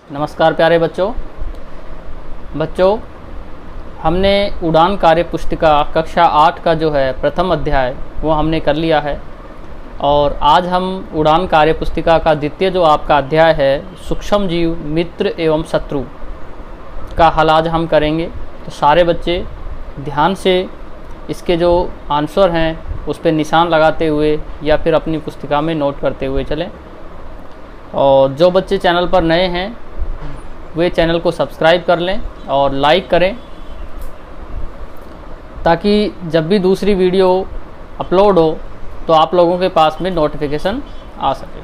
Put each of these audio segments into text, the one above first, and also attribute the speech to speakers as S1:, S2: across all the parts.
S1: नमस्कार प्यारे बच्चों। हमने उड़ान कार्य पुस्तिका कक्षा 8 का जो है प्रथम अध्याय वो हमने कर लिया है और आज हम उड़ान कार्य पुस्तिका का द्वितीय जो आपका अध्याय है सूक्ष्म जीव मित्र एवं शत्रु का हल आज हम करेंगे। तो सारे बच्चे ध्यान से इसके जो आंसर हैं उस पर निशान लगाते हुए या फिर अपनी पुस्तिका में नोट करते हुए चलें। और जो बच्चे चैनल पर नए हैं वे चैनल को सब्सक्राइब कर लें और लाइक करें ताकि जब भी दूसरी वीडियो अपलोड हो तो आप लोगों के पास में नोटिफिकेशन आ सके।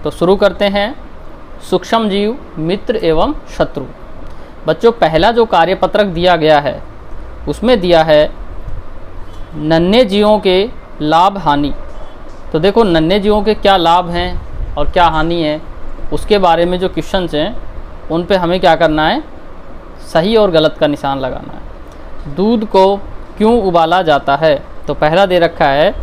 S1: तो शुरू करते हैं। सूक्ष्म जीव मित्र एवं शत्रु। बच्चों, पहला जो कार्यपत्रक दिया गया है उसमें दिया है नन्हे जीवों के लाभ हानि। तो देखो नन्हे जीवों के क्या लाभ हैं और क्या हानि है उसके बारे में जो क्वेश्चंस हैं उन पे हमें क्या करना है, सही और गलत का निशान लगाना है। दूध को क्यों उबाला जाता है? तो पहला दे रखा है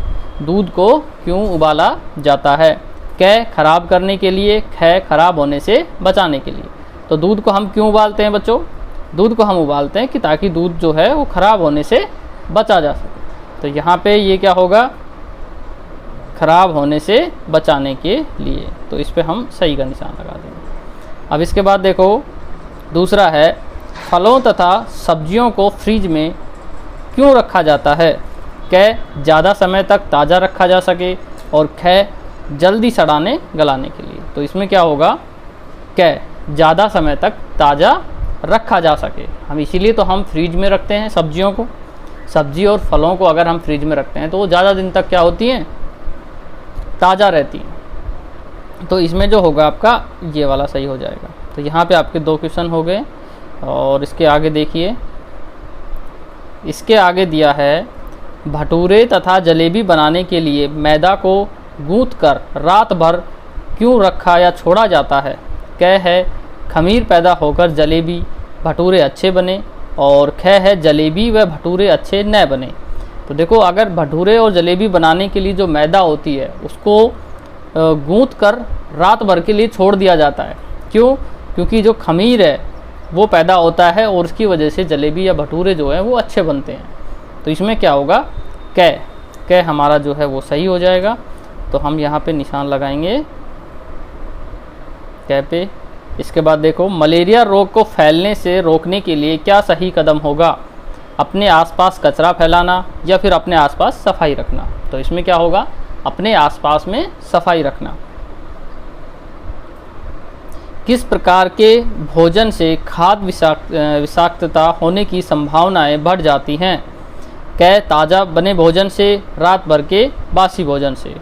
S1: दूध को क्यों उबाला जाता है। कै खराब करने के लिए, खै खराब होने से बचाने के लिए। तो दूध को हम क्यों उबालते हैं बच्चों? दूध को हम उबालते हैं कि ताकि दूध जो है वो खराब होने से बचा जा सके। तो यहाँ पे ये क्या होगा, खराब होने से बचाने के लिए। तो इस पे हम सही का निशान लगा देंगे। अब इसके बाद देखो दूसरा है फलों तथा सब्जियों को फ्रिज में क्यों रखा जाता है। कै ज़्यादा समय तक ताज़ा रखा जा सके और कै जल्दी सड़ाने गलाने के लिए। तो इसमें क्या होगा, कै ज़्यादा समय तक ताज़ा रखा जा सके। हम इसीलिए तो हम फ्रिज में रखते हैं सब्जियों को। सब्जी और फलों को अगर हम फ्रिज में रखते हैं तो वो ज़्यादा दिन तक क्या होती हैं, ताज़ा रहती हैं। तो इसमें जो होगा आपका ये वाला सही हो जाएगा। तो यहाँ पे आपके 2 क्वेश्चन हो गए। और इसके आगे देखिए, इसके आगे दिया है भटूरे तथा जलेबी बनाने के लिए मैदा को गूंथकर रात भर क्यों रखा या छोड़ा जाता है। कै है खमीर पैदा होकर जलेबी भटूरे अच्छे बने और ख है जलेबी व भटूरे अच्छे न बने। तो देखो अगर भटूरे और जलेबी बनाने के लिए जो मैदा होती है उसको गूंथ कर रात भर के लिए छोड़ दिया जाता है। क्यों? क्योंकि जो खमीर है वो पैदा होता है और उसकी वजह से जलेबी या भटूरे जो हैं वो अच्छे बनते हैं। तो इसमें क्या होगा, कै हमारा जो है वो सही हो जाएगा। तो हम यहाँ पे निशान लगाएंगे कै पे। इसके बाद देखो मलेरिया रोग को फैलने से रोकने के लिए क्या सही कदम होगा। अपने आसपास कचरा फैलाना या फिर अपने आसपास सफाई रखना। तो इसमें क्या होगा, अपने आसपास में सफाई रखना। किस प्रकार के भोजन से खाद्य विषाक्तता होने की संभावनाएं बढ़ जाती हैं। कै ताज़ा बने भोजन से, रात भर के बासी भोजन से।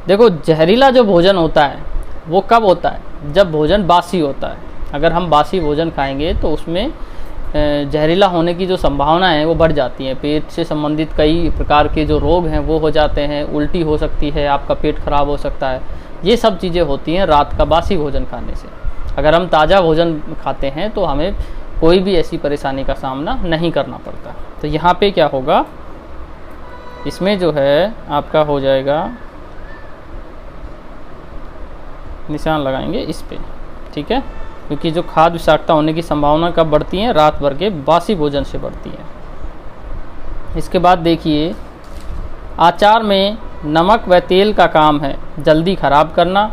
S1: देखो जहरीला जो भोजन होता है वो कब होता है, जब भोजन बासी होता है। अगर हम बासी भोजन खाएंगे तो उसमें जहरीला होने की जो संभावना है वो बढ़ जाती है। पेट से संबंधित कई प्रकार के जो रोग हैं वो हो जाते हैं, उल्टी हो सकती है, आपका पेट खराब हो सकता है। ये सब चीज़ें होती हैं रात का बासी भोजन खाने से। अगर हम ताज़ा भोजन खाते हैं तो हमें कोई भी ऐसी परेशानी का सामना नहीं करना पड़ता। तो यहाँ पे क्या होगा, इसमें जो है आपका हो जाएगा, निशान लगाएंगे इस पे, ठीक है। क्योंकि जो खाद्य विषाक्तता होने की संभावना कब बढ़ती है, रात भर के बासी भोजन से बढ़ती है। इसके बाद देखिए अचार में नमक व तेल का काम है जल्दी खराब करना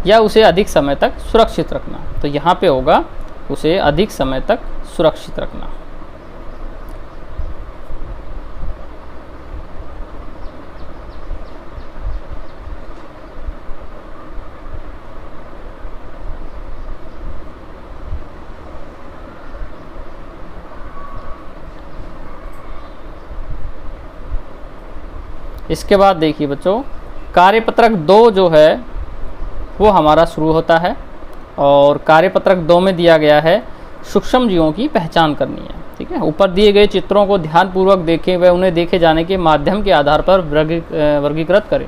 S1: या उसे अधिक समय तक सुरक्षित रखना। तो यहाँ पे होगा उसे अधिक समय तक सुरक्षित रखना। इसके बाद देखिए बच्चों कार्यपत्रक 2 जो है वो हमारा शुरू होता है और कार्यपत्रक 2 में दिया गया है सूक्ष्म जीवों की पहचान करनी है, ठीक है। ऊपर दिए गए चित्रों को ध्यानपूर्वक देखें व उन्हें देखे जाने के माध्यम के आधार पर वर्गीकृत करें।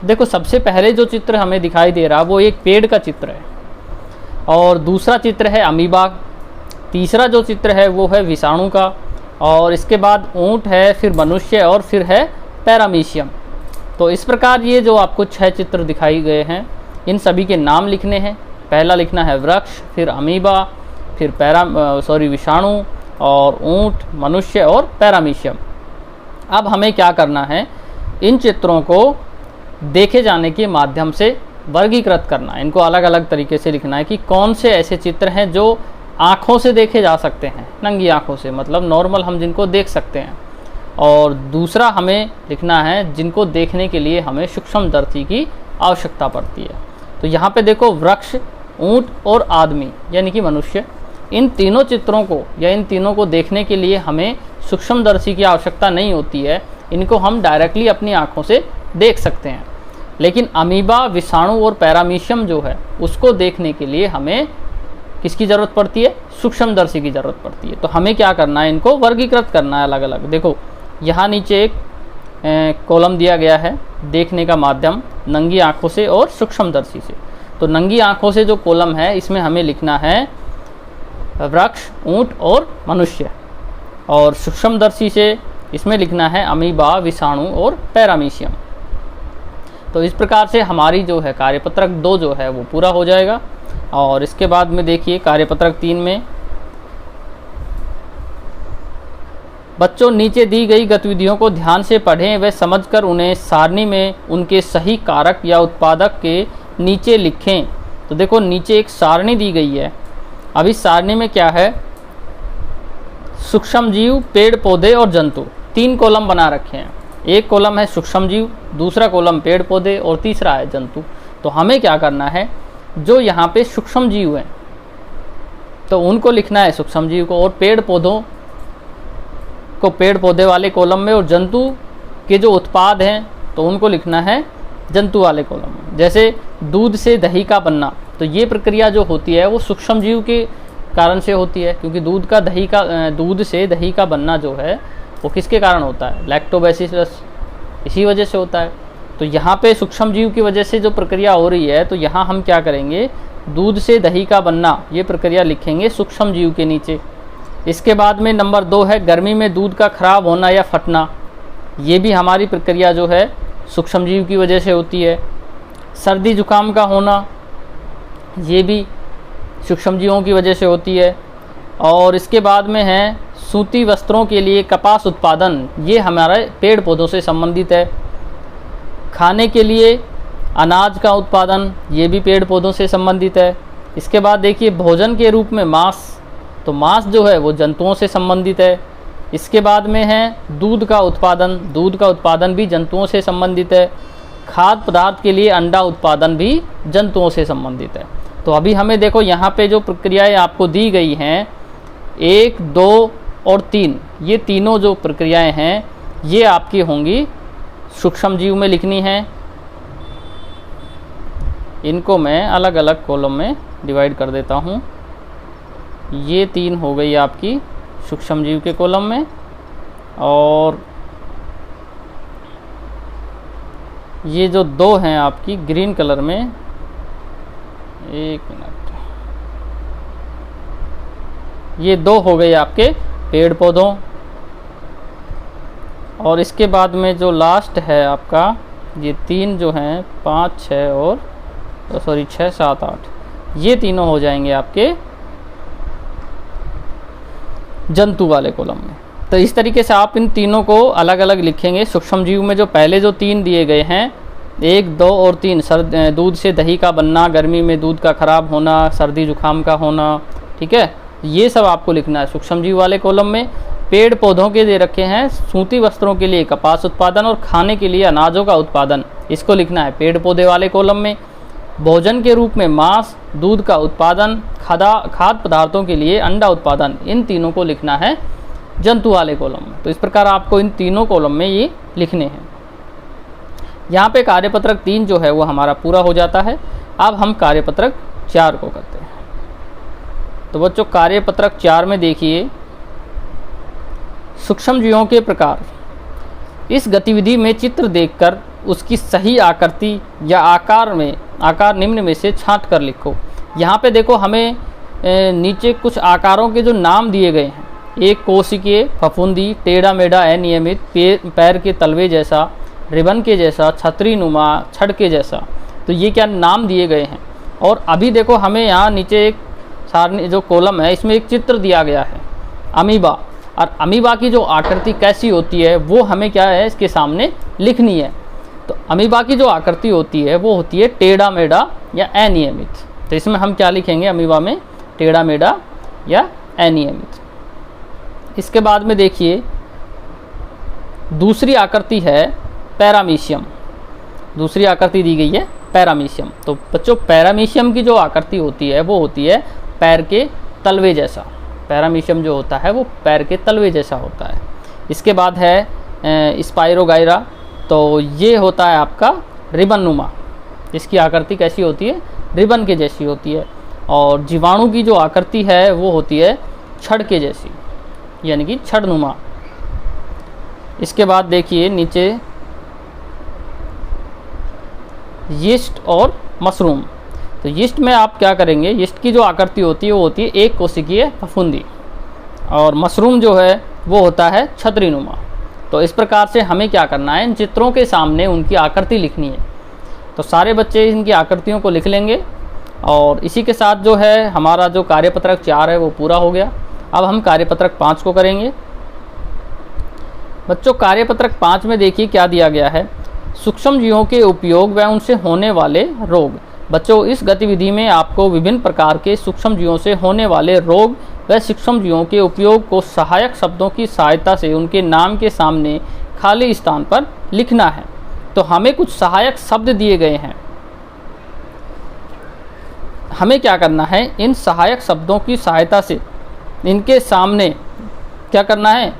S1: देखो सबसे पहले जो चित्र हमें दिखाई दे रहा वो एक पेड़ का चित्र है और दूसरा चित्र है अमीबा। तीसरा जो चित्र है वो है विषाणु का और इसके बाद ऊँट है, फिर मनुष्य और फिर है पैरामीशियम। तो इस प्रकार ये जो आपको 6 चित्र दिखाई गए हैं इन सभी के नाम लिखने हैं। पहला लिखना है वृक्ष, फिर अमीबा, फिर विषाणु, और ऊंट, मनुष्य और पैरामीशियम। अब हमें क्या करना है, इन चित्रों को देखे जाने के माध्यम से वर्गीकृत करना है। इनको अलग अलग तरीके से लिखना है कि कौन से ऐसे चित्र हैं जो आँखों से देखे जा सकते हैं, नंगी आँखों से, मतलब नॉर्मल हम जिनको देख सकते हैं, और दूसरा हमें लिखना है जिनको देखने के लिए हमें सूक्ष्मदर्शी की आवश्यकता पड़ती है। तो यहाँ पे देखो वृक्ष, ऊंट और आदमी यानी कि मनुष्य, इन तीनों चित्रों को या इन तीनों को देखने के लिए हमें सूक्ष्मदर्शी की आवश्यकता नहीं होती है, इनको हम डायरेक्टली अपनी आँखों से देख सकते हैं। लेकिन अमीबा, विषाणु और पैरामीशियम जो है उसको देखने के लिए हमें किसकी ज़रूरत पड़ती है, सूक्ष्मदर्शी की ज़रूरत पड़ती है। तो हमें क्या करना है, इनको वर्गीकृत करना है अलग अलग। देखो यहाँ नीचे एक कॉलम दिया गया है, देखने का माध्यम नंगी आँखों से और सूक्ष्मदर्शी से। तो नंगी आँखों से जो कॉलम है इसमें हमें लिखना है वृक्ष, ऊंट और मनुष्य, और सूक्ष्मदर्शी से इसमें लिखना है अमीबा, विषाणु और पैरामीशियम। तो इस प्रकार से हमारी जो है कार्यपत्रक 2 जो है वो पूरा हो जाएगा। और इसके बाद में देखिए कार्यपत्रक 3 में बच्चों नीचे दी गई गतिविधियों को ध्यान से पढ़ें व समझकर उन्हें सारणी में उनके सही कारक या उत्पादक के नीचे लिखें। तो देखो नीचे एक सारणी दी गई है। अब इस सारणी में क्या है, सूक्ष्म जीव, पेड़ पौधे और जंतु, 3 कॉलम बना रखे हैं। एक कॉलम है सूक्ष्म जीव, दूसरा कॉलम पेड़ पौधे और तीसरा है जंतु। तो हमें क्या करना है, जो यहाँ पे सूक्ष्म जीव हैं तो उनको लिखना है सूक्ष्म जीव को, और पेड़ पौधों को पेड़ पौधे वाले कॉलम में, और जंतु के जो उत्पाद हैं तो उनको लिखना है जंतु वाले कॉलम में। जैसे दूध से दही का बनना, तो ये प्रक्रिया जो होती है वो सूक्ष्म जीव के कारण से होती है, क्योंकि दूध से दही का बनना जो है वो किसके कारण होता है, लैक्टोबैसिलस, इसी वजह से होता है। तो यहाँ पे सूक्ष्म जीव की वजह से जो प्रक्रिया हो रही है, तो यहाँ हम क्या करेंगे, दूध से दही का बनना ये प्रक्रिया लिखेंगे सूक्ष्म जीव के नीचे। इसके बाद में नंबर 2 है गर्मी में दूध का खराब होना या फटना, ये भी हमारी प्रक्रिया जो है सूक्ष्म जीव की वजह से होती है। सर्दी जुकाम का होना, ये भी सूक्ष्म जीवों की वजह से होती है। और इसके बाद में है सूती वस्त्रों के लिए कपास उत्पादन, ये हमारे पेड़ पौधों से संबंधित है। खाने के लिए अनाज का उत्पादन, ये भी पेड़ पौधों से संबंधित है। इसके बाद देखिए भोजन के रूप में मांस, तो मांस जो है वो जंतुओं से संबंधित है। इसके बाद में है दूध का उत्पादन भी जंतुओं से संबंधित है। खाद्य पदार्थ के लिए अंडा उत्पादन भी जंतुओं से संबंधित है। तो अभी हमें देखो यहाँ पे जो प्रक्रियाएं आपको दी गई हैं 1, 2 और 3, ये तीनों जो प्रक्रियाएं हैं ये आपकी होंगी सूक्ष्म जीव में लिखनी है। इनको मैं अलग अलग कॉलम में डिवाइड कर देता हूँ। ये 3 हो गई आपकी सूक्ष्म जीव के कॉलम में, और ये जो 2 हैं आपकी ग्रीन कलर में, 1 मिनट, ये 2 हो गए आपके पेड़ पौधों। और इसके बाद में जो लास्ट है आपका ये 3 जो हैं 5, 6 और 6, 7, 8, ये तीनों हो जाएंगे आपके जंतु वाले कॉलम में। तो इस तरीके से आप इन तीनों को अलग अलग लिखेंगे। सूक्ष्म जीव में जो पहले जो 3 दिए गए हैं 1, 2 और 3, दूध से दही का बनना, गर्मी में दूध का खराब होना, सर्दी जुकाम का होना, ठीक है, ये सब आपको लिखना है सूक्ष्म जीव वाले कॉलम में। पेड़ पौधों के दे रखे हैं सूती वस्त्रों के लिए कपास उत्पादन और खाने के लिए अनाजों का उत्पादन, इसको लिखना है पेड़ पौधे वाले कॉलम में। भोजन के रूप में मांस, दूध का उत्पादन, खाद्य पदार्थों के लिए अंडा उत्पादन, इन तीनों को लिखना है जंतु वाले कॉलम में। तो इस प्रकार आपको इन तीनों कॉलम में ये लिखने हैं। यहाँ पे कार्यपत्रक 3 जो है वो हमारा पूरा हो जाता है। अब हम कार्यपत्रक 4 को करते हैं। तो बच्चों कार्यपत्रक 4 में देखिए सूक्ष्म जीवों के प्रकार। इस गतिविधि में चित्र देखकर उसकी सही आकृति या आकार निम्न में से छांट कर लिखो। यहाँ पे देखो हमें नीचे कुछ आकारों के जो नाम दिए गए हैं, एक कोशिकीय, फफूंदी, टेढ़ा मेढ़ा, अनियमित, पैर के तलवे जैसा, रिबन के जैसा, छतरी नुमा, छड़ के जैसा। तो ये क्या नाम दिए गए हैं। और अभी देखो हमें यहाँ नीचे एक सारणी जो कॉलम है इसमें एक चित्र दिया गया है अमीबा, और अमीबा की जो आकृति कैसी होती है वो हमें क्या है इसके सामने लिखनी है। तो अमीबा की जो आकृति होती है वो होती है टेढ़ा मेढ़ा या अनियमित। तो इसमें हम क्या लिखेंगे अमीबा में, टेढ़ा मेढ़ा या अनियमित। इसके बाद में देखिए दूसरी आकृति है पैरामीशियम, दूसरी आकृति दी गई है पैरामीशियम। तो बच्चों पैरामीशियम की जो आकृति होती है वो होती है पैर के तलवे जैसा, पैरामीशियम जो होता है वो पैर के तलवे जैसा होता है। इसके बाद है स्पाइरोगाइरा, तो ये होता है आपका रिबन नुमा, इसकी आकृति कैसी होती है, रिबन के जैसी होती है। और जीवाणु की जो आकृति है वो होती है छड़ के जैसी, यानी कि छड़ नुमा। इसके बाद देखिए नीचे यीस्ट और मशरूम। तो यीस्ट में आप क्या करेंगे, यीस्ट की जो आकृति होती है वो होती है एक कोशिकीय फफूंदी, और मशरूम जो है वो होता है छतरीनुमा। तो इस प्रकार से हमें क्या करना है, इन चित्रों के सामने उनकी आकृति लिखनी है। तो सारे बच्चे इनकी आकृतियों को लिख लेंगे, और इसी के साथ जो है हमारा जो कार्यपत्रक 4 है वो पूरा हो गया। अब हम कार्यपत्रक 5 को करेंगे। बच्चों कार्यपत्रक 5 में देखिए क्या दिया गया है, सूक्ष्म जीवों के उपयोग व उनसे होने वाले रोग। बच्चों इस गतिविधि में आपको विभिन्न प्रकार के सूक्ष्म जीवों से होने वाले रोग व सूक्ष्म जीवों के उपयोग को सहायक शब्दों की सहायता से उनके नाम के सामने खाली स्थान पर लिखना है। तो हमें कुछ सहायक शब्द दिए गए हैं, हमें क्या करना है, इन सहायक शब्दों की सहायता से इनके सामने क्या करना है,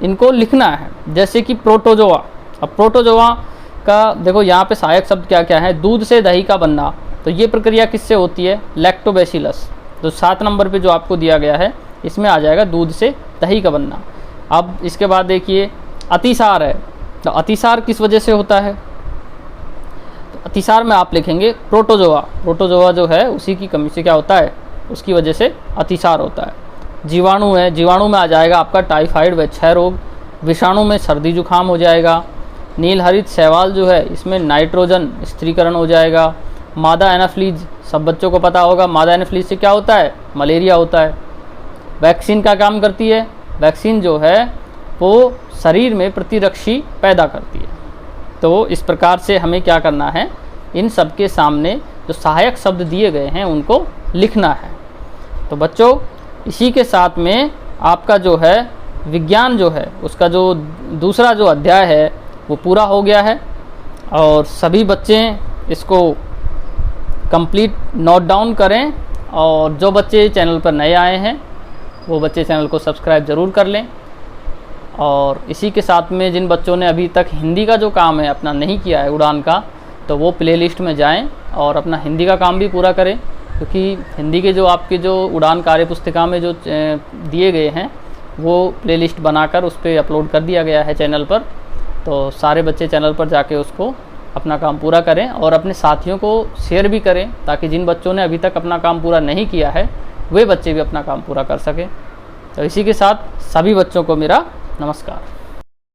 S1: इनको लिखना है। जैसे कि प्रोटोजोआ, अब प्रोटोजोआ का देखो यहाँ पे सहायक शब्द क्या क्या है, दूध से दही का बनना। तो ये प्रक्रिया किससे होती है, लैक्टोबैसिलस। तो 7 नंबर पे जो आपको दिया गया है इसमें आ जाएगा दूध से दही का बनना। अब इसके बाद देखिए अतिसार है, तो अतिसार किस वजह से होता है, तो अतिसार में आप लिखेंगे प्रोटोजोआ। प्रोटोजोआ जो है उसी की कमी से क्या होता है, उसकी वजह से अतिसार होता है। जीवाणु है, जीवाणु में आ जाएगा आपका टाइफाइड व क्षय रोग। विषाणु में सर्दी जुकाम हो जाएगा। नीलहरित शैवाल जो है इसमें नाइट्रोजन स्थिरीकरण हो जाएगा। मादा एनाफ्लीज, सब बच्चों को पता होगा मादा एनाफ्लीज से क्या होता है, मलेरिया होता है। वैक्सीन का काम करती है, वैक्सीन जो है वो शरीर में प्रतिरक्षी पैदा करती है। तो इस प्रकार से हमें क्या करना है, इन सब के सामने जो सहायक शब्द दिए गए हैं उनको लिखना है। तो बच्चों इसी के साथ में आपका जो है विज्ञान जो है उसका जो दूसरा जो अध्याय है वो पूरा हो गया है। और सभी बच्चे इसको कंप्लीट नोट डाउन करें, और जो बच्चे चैनल पर नए आए हैं वो बच्चे चैनल को सब्सक्राइब ज़रूर कर लें। और इसी के साथ में जिन बच्चों ने अभी तक हिंदी का जो काम है अपना नहीं किया है उड़ान का, तो वो प्लेलिस्ट में जाएं और अपना हिंदी का काम भी पूरा करें, क्योंकि हिंदी के जो आपके जो उड़ान कार्य पुस्तिका में जो दिए गए हैं वो प्लेलिस्ट बनाकर उस पर अपलोड कर दिया गया है चैनल पर। तो सारे बच्चे चैनल पर जाके उसको अपना काम पूरा करें और अपने साथियों को शेयर भी करें, ताकि जिन बच्चों ने अभी तक अपना काम पूरा नहीं किया है वे बच्चे भी अपना काम पूरा कर सकें। तो इसी के साथ सभी बच्चों को मेरा नमस्कार।